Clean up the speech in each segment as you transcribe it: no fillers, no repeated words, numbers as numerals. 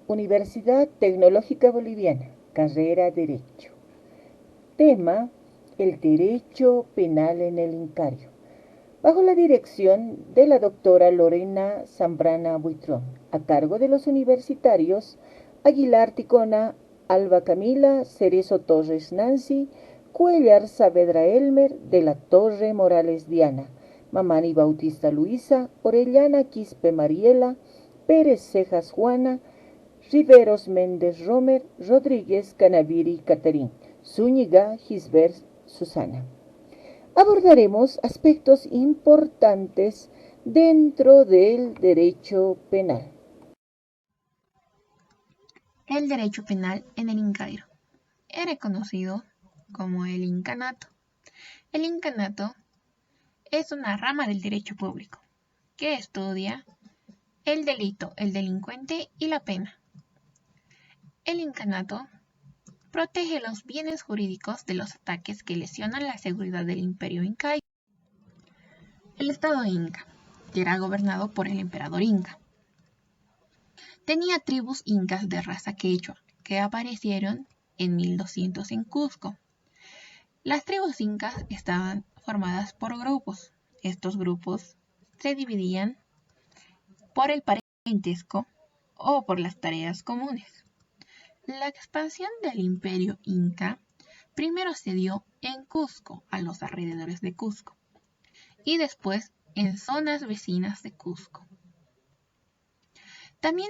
Universidad Tecnológica Boliviana, carrera Derecho. Tema: el derecho penal en el Incario, bajo la dirección de la doctora Lorena Zambrana Buitrón, a cargo de los universitarios Aguilar Ticona, Alba Camila, Cerezo Torres Nancy, Cuellar Saavedra Elmer, de la Torre Morales Diana, Mamani Bautista Luisa, Orellana Quispe Mariela, Pérez Cejas Juana, Riveros Méndez Romer, Rodríguez Canaviri Catarín, Zúñiga Gisbert Susana. Abordaremos aspectos importantes dentro del derecho penal. El derecho penal en el Incairo era conocido como el incanato. El incanato es una rama del derecho público que estudia el delito, el delincuente y la pena. El incanato protege los bienes jurídicos de los ataques que lesionan la seguridad del imperio incaico. El estado inca, que era gobernado por el emperador inca, tenía tribus incas de raza quechua que aparecieron en 1200 en Cusco. Las tribus incas estaban formadas por grupos. Estos grupos se dividían por el parentesco o por las tareas comunes. La expansión del imperio inca primero se dio en Cusco, a los alrededores de Cusco, y después en zonas vecinas de Cusco. También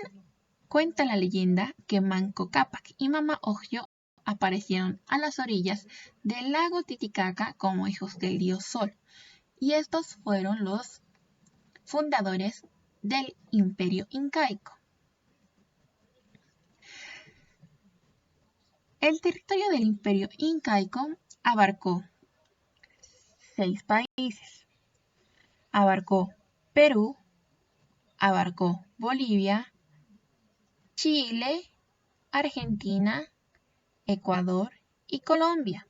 cuenta la leyenda que Manco Cápac y Mama Ocllo aparecieron a las orillas del lago Titicaca como hijos del dios Sol, y estos fueron los fundadores del imperio incaico. El territorio del imperio incaico abarcó 6 países. Abarcó Perú, abarcó Bolivia, Chile, Argentina, Ecuador y Colombia.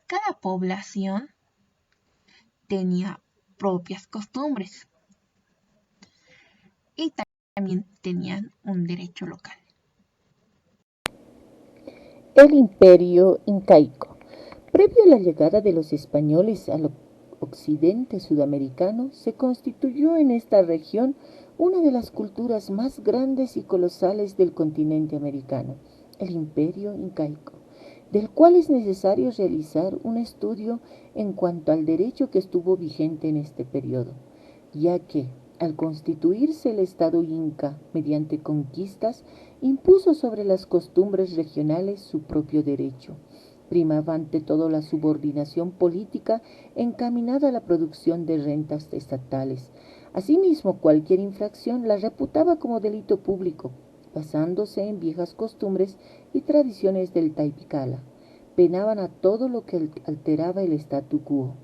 Cada población tenía propias costumbres y también tenían un derecho local. El imperio incaico. Previo a la llegada de los españoles al occidente sudamericano, se constituyó en esta región una de las culturas más grandes y colosales del continente americano, el imperio incaico, del cual es necesario realizar un estudio en cuanto al derecho que estuvo vigente en este periodo, ya que, al constituirse el Estado inca mediante conquistas, impuso sobre las costumbres regionales su propio derecho. Primaba ante todo la subordinación política encaminada a la producción de rentas estatales. Asimismo, cualquier infracción la reputaba como delito público, basándose en viejas costumbres y tradiciones del Taipicala. Penaban a todo lo que alteraba el statu quo.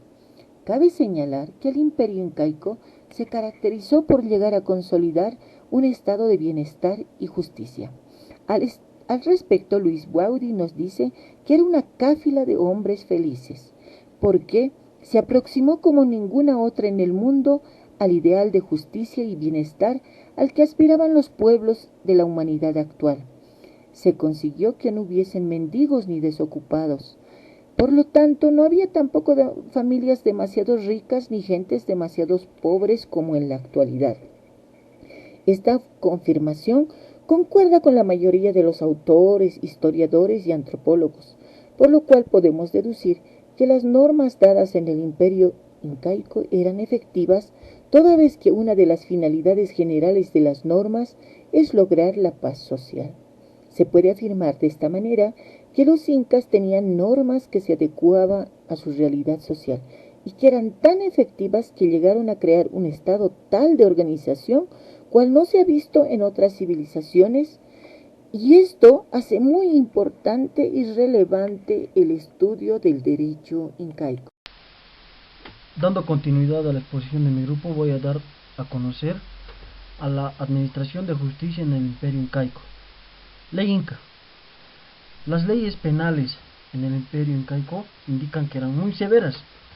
Cabe señalar que el imperio incaico se caracterizó por llegar a consolidar un estado de bienestar y justicia. Al respecto, Luis Buaudi nos dice que era una cáfila de hombres felices, porque se aproximó como ninguna otra en el mundo al ideal de justicia y bienestar al que aspiraban los pueblos de la humanidad actual. Se consiguió que no hubiesen mendigos ni desocupados. Por lo tanto, no había tampoco familias demasiado ricas ni gentes demasiado pobres como en la actualidad. Esta confirmación concuerda con la mayoría de los autores, historiadores y antropólogos, por lo cual podemos deducir que las normas dadas en el imperio incaico eran efectivas, toda vez que una de las finalidades generales de las normas es lograr la paz social. Se puede afirmar de esta manera que los incas tenían normas que se adecuaban a su realidad social y que eran tan efectivas que llegaron a crear un estado tal de organización cual no se ha visto en otras civilizaciones, y esto hace muy importante y relevante el estudio del derecho incaico. Dando continuidad a la exposición de mi grupo, voy a dar a conocer a la administración de justicia en el imperio incaico. Ley Inca. Las leyes penales en el imperio incaico indican que eran muy severas,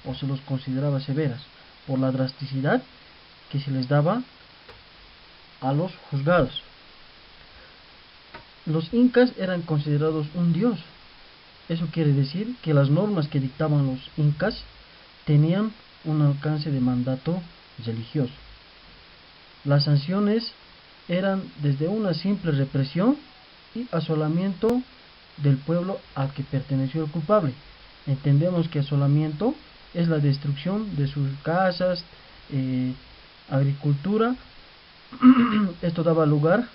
o se los consideraba severas, por la drasticidad que se les daba a los juzgados. Los incas eran considerados un dios. Eso quiere decir que las normas que dictaban los incas tenían un alcance de mandato religioso. Las sanciones eran desde una simple represión y asolamiento del pueblo al que perteneció el culpable. Entendemos que asolamiento es la destrucción de sus casas, agricultura. Esto daba lugar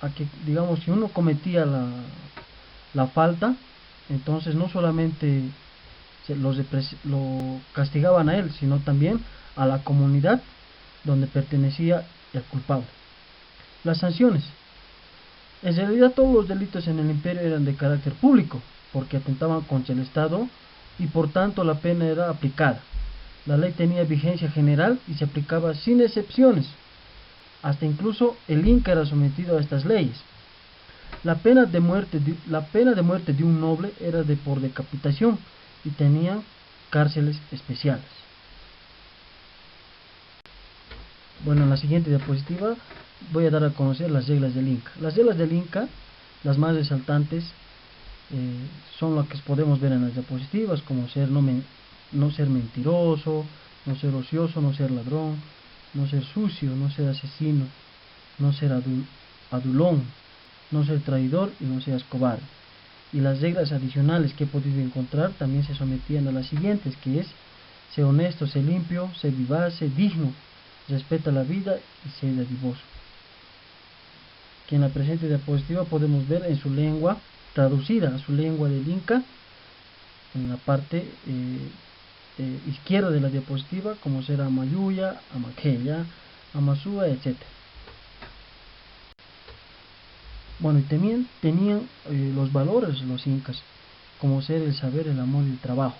a que, digamos, si uno cometía la falta, entonces no solamente lo castigaban a él, sino también a la comunidad donde pertenecía el culpable. Las sanciones. En realidad todos los delitos en el imperio eran de carácter público, porque atentaban contra el Estado y por tanto la pena era aplicada. La ley tenía vigencia general y se aplicaba sin excepciones. Hasta incluso el Inca era sometido a estas leyes. La pena de muerte de un noble era por decapitación y tenían cárceles especiales. Bueno, en la siguiente diapositiva voy a dar a conocer las reglas del Inca. Las reglas del Inca, las más resaltantes, son las que podemos ver en las diapositivas, como no ser mentiroso, no ser ocioso, no ser ladrón, no ser sucio, no ser asesino, no ser adulón, no ser traidor y no seas cobarde. Y las reglas adicionales que he podido encontrar también se sometían a las siguientes, que es: sé honesto, sé limpio, sé vivaz, sé digno, respeta la vida y sé dadivoso. Que en la presente diapositiva podemos ver en su lengua, traducida a su lengua del Inca, en la parte izquierda de la diapositiva, como será Amayuya, Amaqueya, Amasúa, etc. Bueno, y también tenían los valores los incas, como ser el saber, el amor y el trabajo.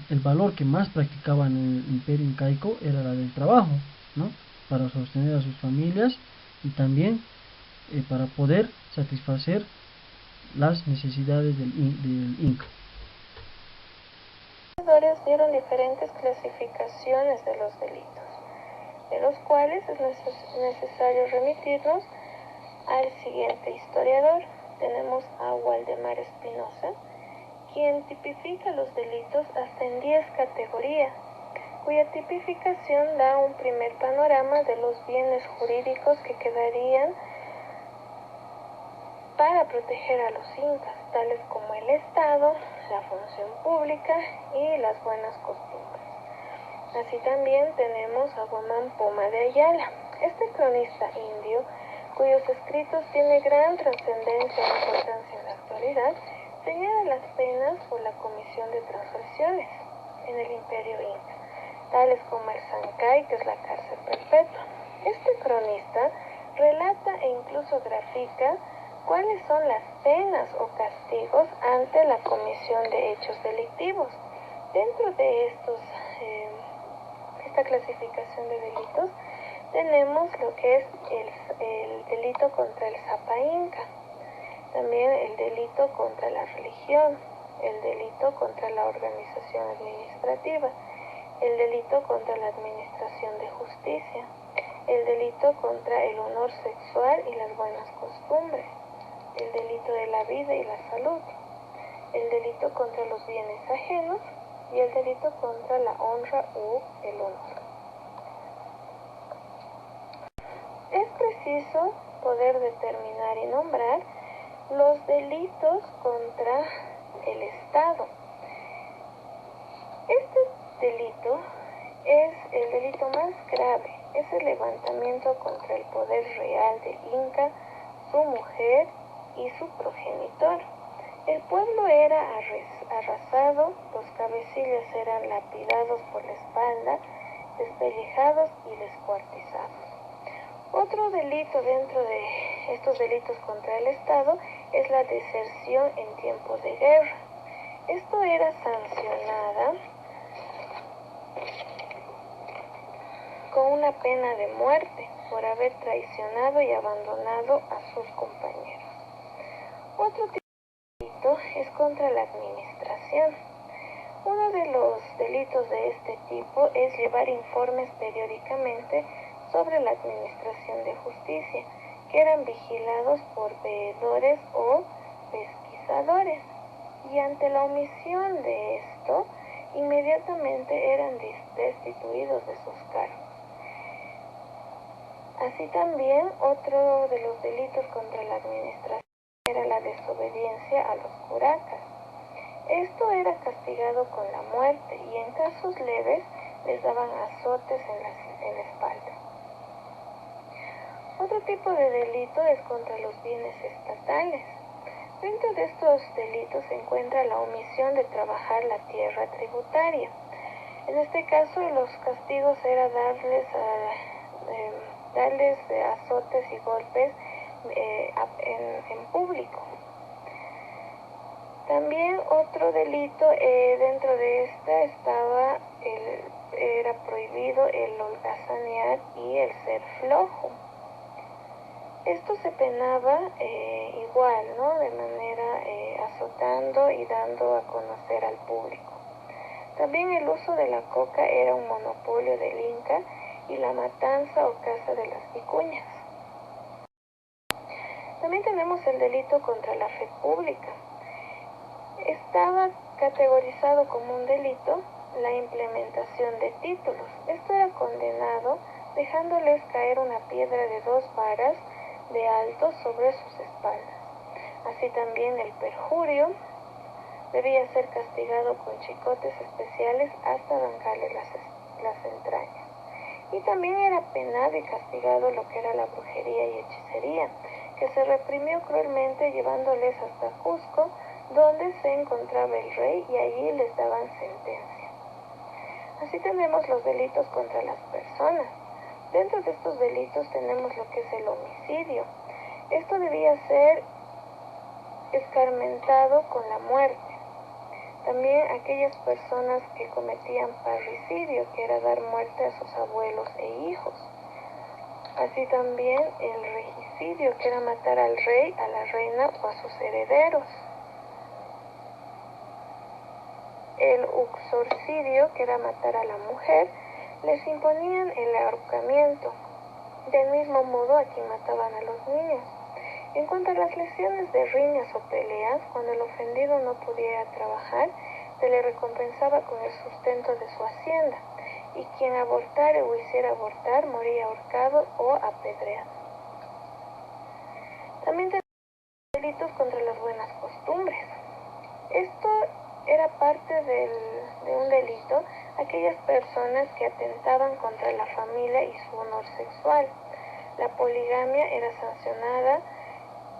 El valor que más practicaban en el imperio incaico era la del trabajo, ¿no? Para sostener a sus familias y también para poder satisfacer las necesidades del Inca. Los historiadores dieron diferentes clasificaciones de los delitos, de los cuales es necesario remitirnos al siguiente historiador. Tenemos a Waldemar Espinosa, quien tipifica los delitos hasta en 10 categorías, cuya tipificación da un primer panorama de los bienes jurídicos que quedarían para proteger a los incas, tales como el Estado, la función pública y las buenas costumbres. Así también tenemos a Guamán Poma de Ayala, este cronista indio, cuyos escritos tienen gran trascendencia e importancia en la actualidad, señala las penas por la comisión de transgresiones en el imperio inca, tales como el Sancay, que es la cárcel perpetua. Este cronista relata e incluso grafica cuáles son las penas o castigos ante la comisión de hechos delictivos. Dentro de esta clasificación de delitos tenemos lo que es el delito contra el Zapa Inca, también el delito contra la religión, el delito contra la organización administrativa, el delito contra la administración de justicia, el delito contra el honor sexual y las buenas costumbres, el delito de la vida y la salud, el delito contra los bienes ajenos y el delito contra la honra u el honor. Es preciso poder determinar y nombrar los delitos contra el Estado. Este delito es el delito más grave, es el levantamiento contra el poder real del Inca, su mujer y su progenitor. El pueblo era arrasado, los cabecillas eran lapidados por la espalda, despellejados y descuartizados. Otro delito dentro de estos delitos contra el Estado es la deserción en tiempos de guerra. Esto era sancionada con una pena de muerte por haber traicionado y abandonado a sus compañeros. Otro tipo de delito es contra la administración. Uno de los delitos de este tipo es llevar informes periódicamente sobre la administración de justicia, que eran vigilados por veedores o pesquisadores, y ante la omisión de esto, inmediatamente eran destituidos de sus cargos. Así también, otro de los delitos contra la administración era la desobediencia a los curacas. Esto era castigado con la muerte y en casos leves les daban azotes en la espalda. Otro tipo de delito es contra los bienes estatales. Dentro de estos delitos se encuentra la omisión de trabajar la tierra tributaria. En este caso, los castigos era darles azotes y golpes en público. También otro delito, dentro de esta era prohibido el holgazanear y el ser flojo. Esto se penaba igual, ¿no? De manera azotando y dando a conocer al público. También el uso de la coca era un monopolio del Inca y la matanza o caza de las vicuñas. También tenemos el delito contra la fe pública. Estaba categorizado como un delito la implementación de títulos. Esto era condenado dejándoles caer una piedra de 2 varas de alto sobre sus espaldas. Así también el perjurio debía ser castigado con chicotes especiales hasta arrancarle las entrañas. Y también era penado y castigado lo que era la brujería y hechicería, que se reprimió cruelmente llevándoles hasta Cusco, donde se encontraba el rey, y allí les daban sentencia. Así tenemos los delitos contra las personas. Dentro de estos delitos tenemos lo que es el homicidio. Esto debía ser escarmentado con la muerte. También aquellas personas que cometían parricidio, que era dar muerte a sus abuelos e hijos. Así también el regicidio, que era matar al rey, a la reina o a sus herederos. El uxorcidio, que era matar a la mujer, les imponían el ahorcamiento. Del mismo modo, aquí mataban a los niños. En cuanto a las lesiones de riñas o peleas, cuando el ofendido no pudiera trabajar, se le recompensaba con el sustento de su hacienda, y quien abortara o hiciera abortar moría ahorcado o apedreado. También tenemos delitos contra las buenas costumbres. Esto era parte de un delito aquellas personas que atentaban contra la familia y su honor sexual. La poligamia era sancionada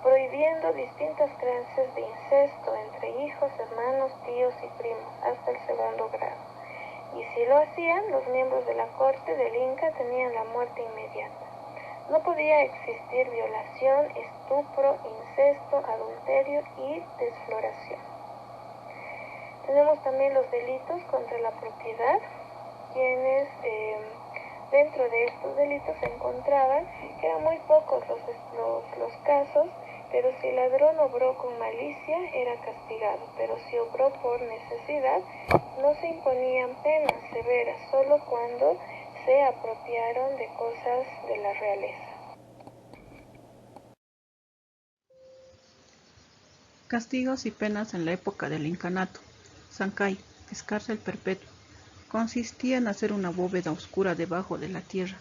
prohibiendo distintas clases de incesto entre hijos, hermanos, tíos y primos hasta el 2º grado. Y si lo hacían, los miembros de la corte del Inca tenían la muerte inmediata. No podía existir violación, estupro, incesto, adulterio y desfloración. Tenemos también los delitos contra la propiedad, quienes dentro de estos delitos se encontraban que eran muy pocos los casos, pero si el ladrón obró con malicia era castigado, pero si obró por necesidad no se imponían penas severas, solo cuando se apropiaron de cosas de la realeza. Castigos y penas en la época del incanato. Sancay, cárcel perpetua. Consistía en hacer una bóveda oscura debajo de la tierra,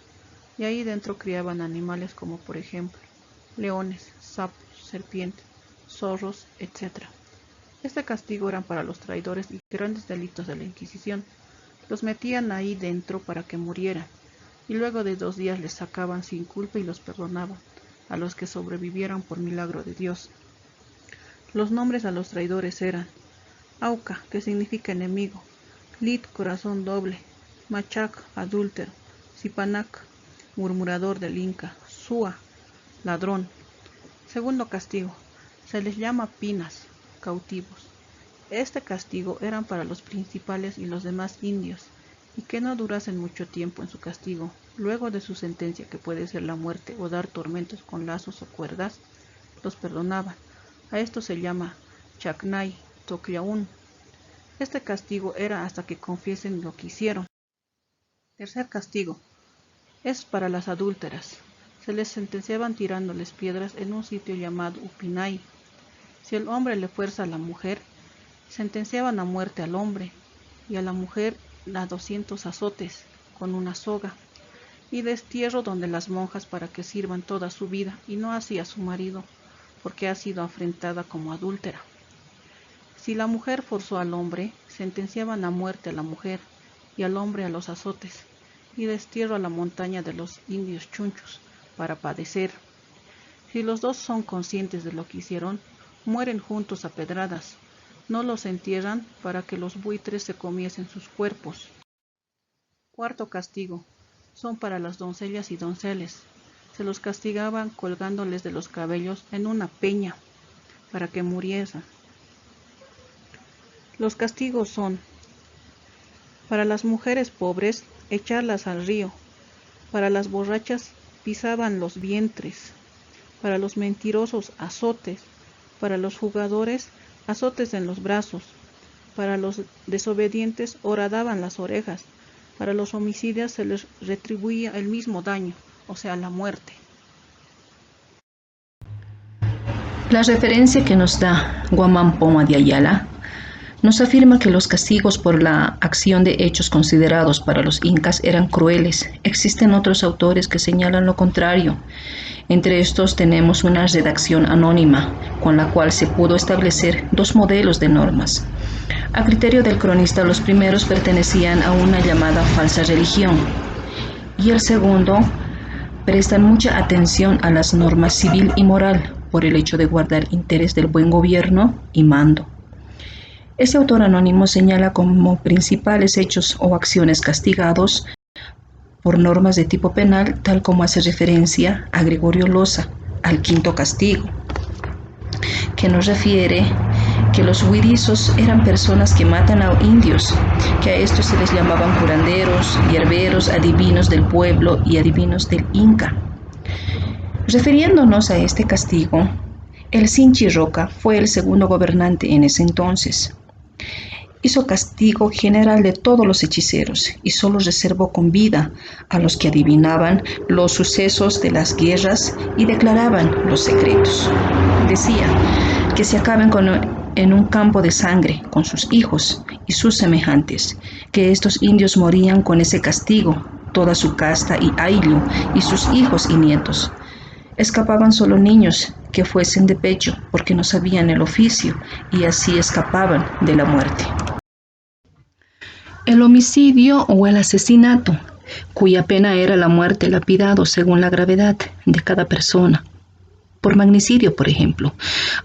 y ahí dentro criaban animales como por ejemplo leones, sapos, serpientes, zorros, etc. Este castigo eran para los traidores y grandes delitos de la Inquisición. Los metían ahí dentro para que murieran, y luego de 2 días les sacaban sin culpa y los perdonaban, a los que sobrevivieran por milagro de Dios. Los nombres a los traidores eran Auca, que significa enemigo, Lit, corazón doble, Machac, adúltero, Zipanac, murmurador del Inca, Sua, ladrón. Segundo castigo, se les llama pinas, cautivos. Este castigo eran para los principales y los demás indios, y que no durasen mucho tiempo en su castigo, luego de su sentencia, que puede ser la muerte o dar tormentos con lazos o cuerdas, los perdonaban. A esto se llama Chacnay, Tocliaún. Este castigo era hasta que confiesen lo que hicieron. Tercer castigo es para las adúlteras. Se les sentenciaban tirándoles piedras en un sitio llamado Upinay. Si el hombre le fuerza a la mujer, sentenciaban a muerte al hombre y a la mujer a 200 azotes con una soga y destierro donde las monjas para que sirvan toda su vida y no así a su marido, porque ha sido afrentada como adúltera. Si la mujer forzó al hombre, sentenciaban a muerte a la mujer y al hombre a los azotes y destierro a la montaña de los indios chunchos para padecer. Si los dos son conscientes de lo que hicieron, mueren juntos a pedradas. No los entierran para que los buitres se comiesen sus cuerpos. Cuarto castigo. Son para las doncellas y donceles. Se los castigaban colgándoles de los cabellos en una peña para que muriesen. Los castigos son: para las mujeres pobres, echarlas al río; para las borrachas, pisaban los vientres; para los mentirosos, azotes; para los jugadores, azotes en los brazos; para los desobedientes, horadaban las orejas; para los homicidas se les retribuía el mismo daño, o sea, la muerte. La referencia que nos da Guamán Poma de Ayala nos afirma que los castigos por la acción de hechos considerados para los incas eran crueles. Existen otros autores que señalan lo contrario. Entre estos tenemos una redacción anónima, con la cual se pudo establecer dos modelos de normas. A criterio del cronista, los primeros pertenecían a una llamada falsa religión, y el segundo prestan mucha atención a las normas civil y moral, por el hecho de guardar interés del buen gobierno y mando. Este autor anónimo señala como principales hechos o acciones castigados por normas de tipo penal, tal como hace referencia a Gregorio Loza, al quinto castigo, que nos refiere que los huirizos eran personas que matan a indios, que a estos se les llamaban curanderos, hierberos, adivinos del pueblo y adivinos del Inca. Refiriéndonos a este castigo, el Sinchi Roca fue el segundo gobernante en ese entonces. Hizo castigo general de todos los hechiceros y solo reservó con vida a los que adivinaban los sucesos de las guerras y declaraban los secretos. Decía que se acaben en un campo de sangre con sus hijos y sus semejantes, que estos indios morían con ese castigo, toda su casta y ayllu y sus hijos y nietos. Escapaban solo niños que fuesen de pecho porque no sabían el oficio y así escapaban de la muerte. El homicidio o el asesinato, cuya pena era la muerte lapidado según la gravedad de cada persona. Por magnicidio, por ejemplo,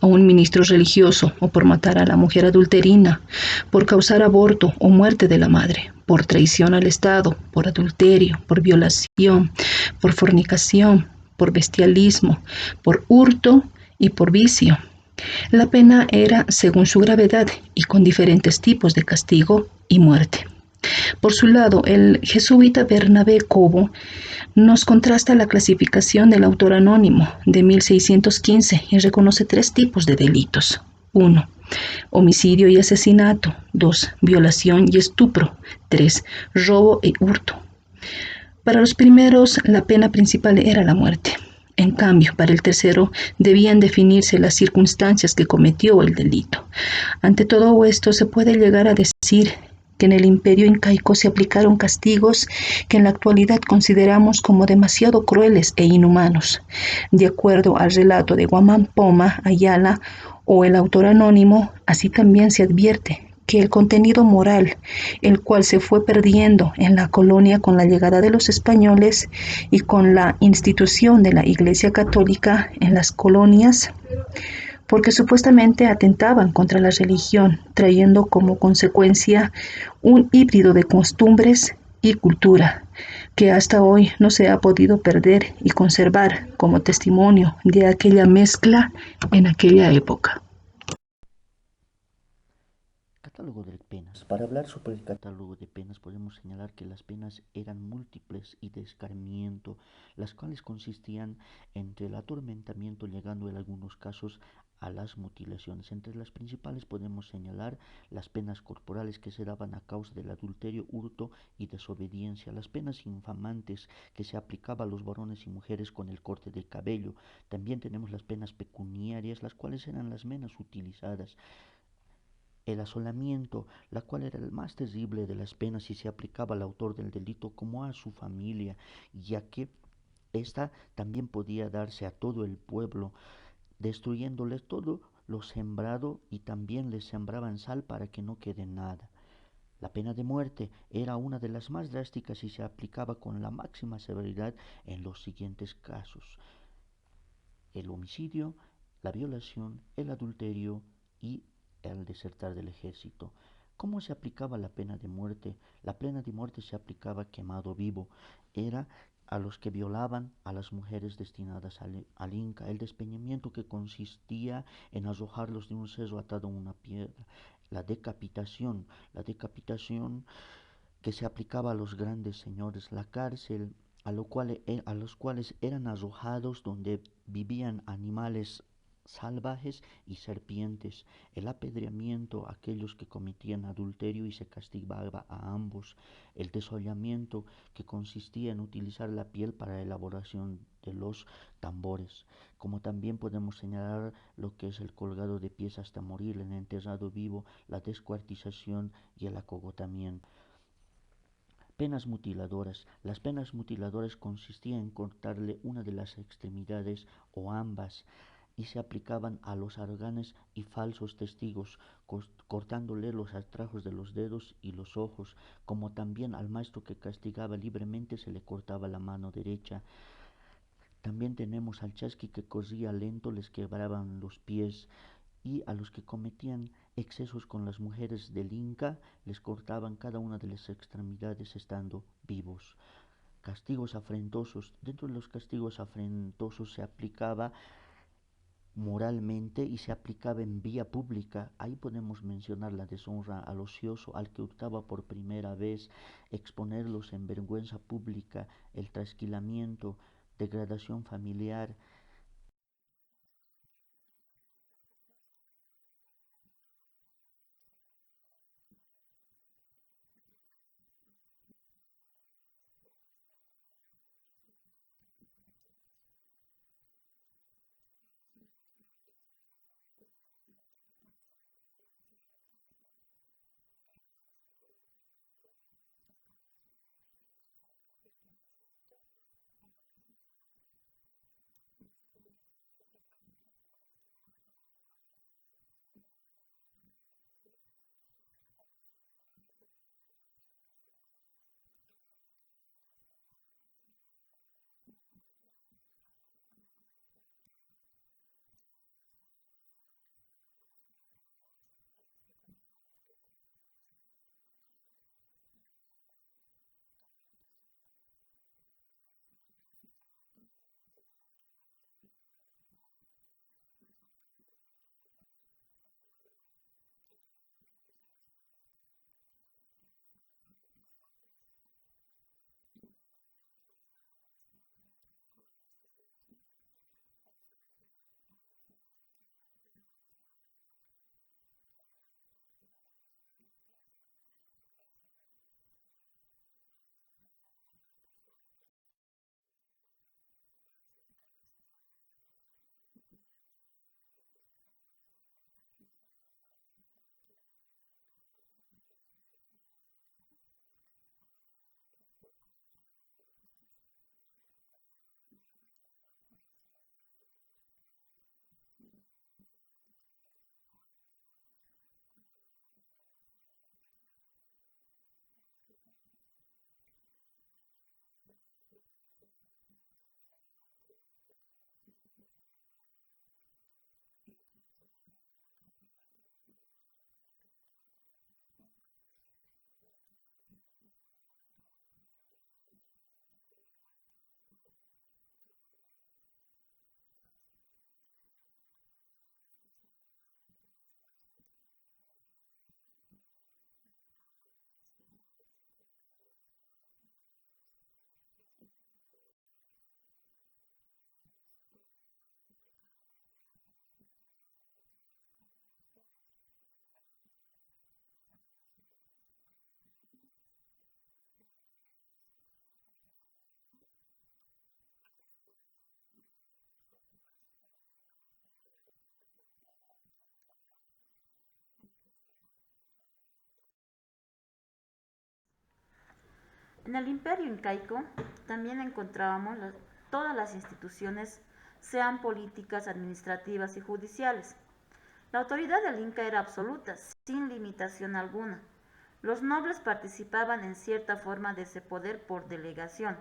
a un ministro religioso, o por matar a la mujer adulterina, por causar aborto o muerte de la madre, por traición al Estado, por adulterio, por violación, por fornicación, por bestialismo, por hurto y por vicio. La pena era según su gravedad y con diferentes tipos de castigo y muerte. Por su lado, el jesuita Bernabé Cobo nos contrasta la clasificación del autor anónimo de 1615 y reconoce tres tipos de delitos. 1. Homicidio y asesinato. 2. Violación y estupro. 3. Robo e hurto. Para los primeros, la pena principal era la muerte. En cambio, para el tercero, debían definirse las circunstancias que cometió el delito. Ante todo esto, se puede llegar a decir que en el Imperio Incaico se aplicaron castigos que en la actualidad consideramos como demasiado crueles e inhumanos. De acuerdo al relato de Guamán Poma Ayala o el autor anónimo, así también se advierte que el contenido moral, el cual se fue perdiendo en la colonia con la llegada de los españoles y con la institución de la Iglesia Católica en las colonias, porque supuestamente atentaban contra la religión, trayendo como consecuencia un híbrido de costumbres y cultura, que hasta hoy no se ha podido perder y conservar como testimonio de aquella mezcla en aquella época. Catálogo del penas. Para hablar sobre el catálogo de penas podemos señalar que las penas eran múltiples y de escarmiento, las cuales consistían entre el atormentamiento, llegando en algunos casos a las mutilaciones. Entre las principales podemos señalar las penas corporales que se daban a causa del adulterio, hurto y desobediencia, las penas infamantes que se aplicaba a los varones y mujeres con el corte del cabello. También tenemos las penas pecuniarias, las cuales eran las menos utilizadas. El asolamiento, la cual era el más terrible de las penas y se aplicaba al autor del delito como a su familia, ya que esta también podía darse a todo el pueblo, destruyéndoles todo lo sembrado, y también les sembraban sal para que no quede nada. La pena de muerte era una de las más drásticas y se aplicaba con la máxima severidad en los siguientes casos: el homicidio, la violación, el adulterio y el desertar del ejército. ¿Cómo se aplicaba la pena de muerte? La pena de muerte se aplicaba quemado vivo. Era a los que violaban a las mujeres destinadas al Inca. El despeñamiento, que consistía en arrojarlos de un cerro atado a una piedra. La decapitación que se aplicaba a los grandes señores. La cárcel, a los cuales eran arrojados donde vivían animales salvajes y serpientes. El apedreamiento a aquellos que cometían adulterio y se castigaba a ambos. El desollamiento, que consistía en utilizar la piel para la elaboración de los tambores. Como también podemos señalar lo que es el colgado de pies hasta morir, el enterrado vivo, la descuartización y el acogotamiento. Penas mutiladoras. Las penas mutiladoras consistían en cortarle una de las extremidades o ambas, y se aplicaban a los haraganes y falsos testigos, cortándole los astrajos de los dedos y los ojos, como también al maestro que castigaba libremente se le cortaba la mano derecha. También tenemos al chasqui, que corría lento, les quebraban los pies, y a los que cometían excesos con las mujeres del Inca les cortaban cada una de las extremidades estando vivos. Castigos afrentosos. Dentro de los castigos afrentosos se aplicaba moralmente y se aplicaba en vía pública. Ahí podemos mencionar la deshonra al ocioso, al que hurtaba por primera vez, exponerlos en vergüenza pública, el trasquilamiento, degradación familiar. En el imperio incaico también encontrábamos todas las instituciones, sean políticas, administrativas y judiciales. La autoridad del Inca era absoluta, sin limitación alguna. Los nobles participaban en cierta forma de ese poder por delegación,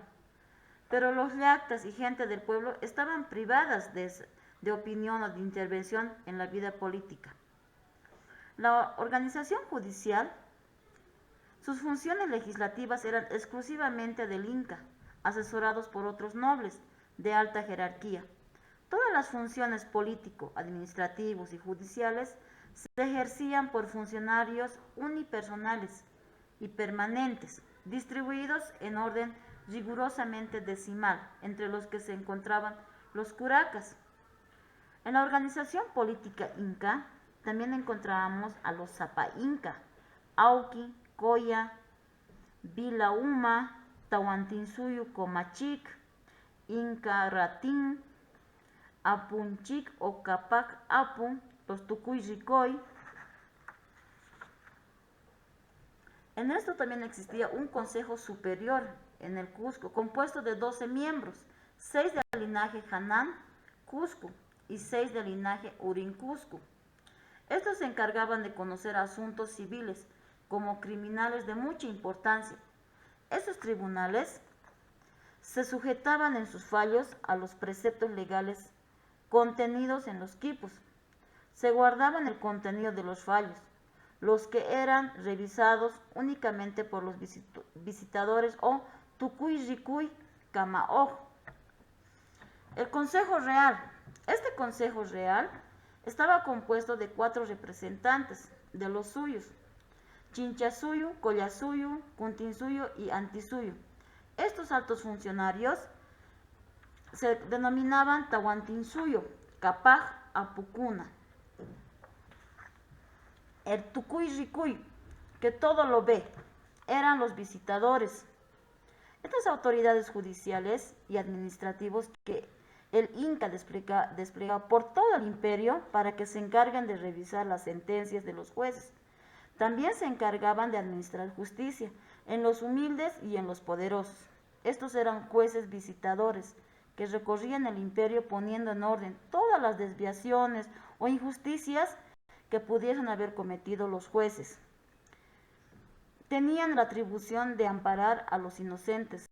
pero los leactas y gente del pueblo estaban privadas de opinión o de intervención en la vida política. La organización judicial, sus funciones legislativas eran exclusivamente del Inca, asesorados por otros nobles de alta jerarquía. Todas las funciones político, administrativos y judiciales se ejercían por funcionarios unipersonales y permanentes, distribuidos en orden rigurosamente decimal, entre los que se encontraban los curacas. En la organización política inca también encontrábamos a los Zapa Inca, Auqui, Coya, Vilauma, Tahuantinsuyu, Comachic, Inca Ratín, Apunchic o Capac Apu, los Tucuy Ricoy. En esto también existía un consejo superior en el Cusco, compuesto de 12 miembros, 6 del linaje Hanán, Cusco, y 6 del linaje Urincusco. Estos se encargaban de conocer asuntos civiles, como criminales de mucha importancia. Esos tribunales se sujetaban en sus fallos a los preceptos legales contenidos en los quipos. Se guardaban el contenido de los fallos, los que eran revisados únicamente por los visitadores o tucuy ricuy camaoj. El Consejo Real. Este Consejo Real estaba compuesto de 4 representantes de los suyos: Chinchasuyu, Collasuyu, Cuntinsuyu y Antisuyu. Estos altos funcionarios se denominaban Tahuantinsuyo, Capaj, Apucuna. El Tucuy Ricuy, que todo lo ve, eran los visitadores. Estas autoridades judiciales y administrativos que el Inca desplegaba por todo el imperio para que se encarguen de revisar las sentencias de los jueces. También se encargaban de administrar justicia en los humildes y en los poderosos. Estos eran jueces visitadores que recorrían el imperio poniendo en orden todas las desviaciones o injusticias que pudiesen haber cometido los jueces. Tenían la atribución de amparar a los inocentes,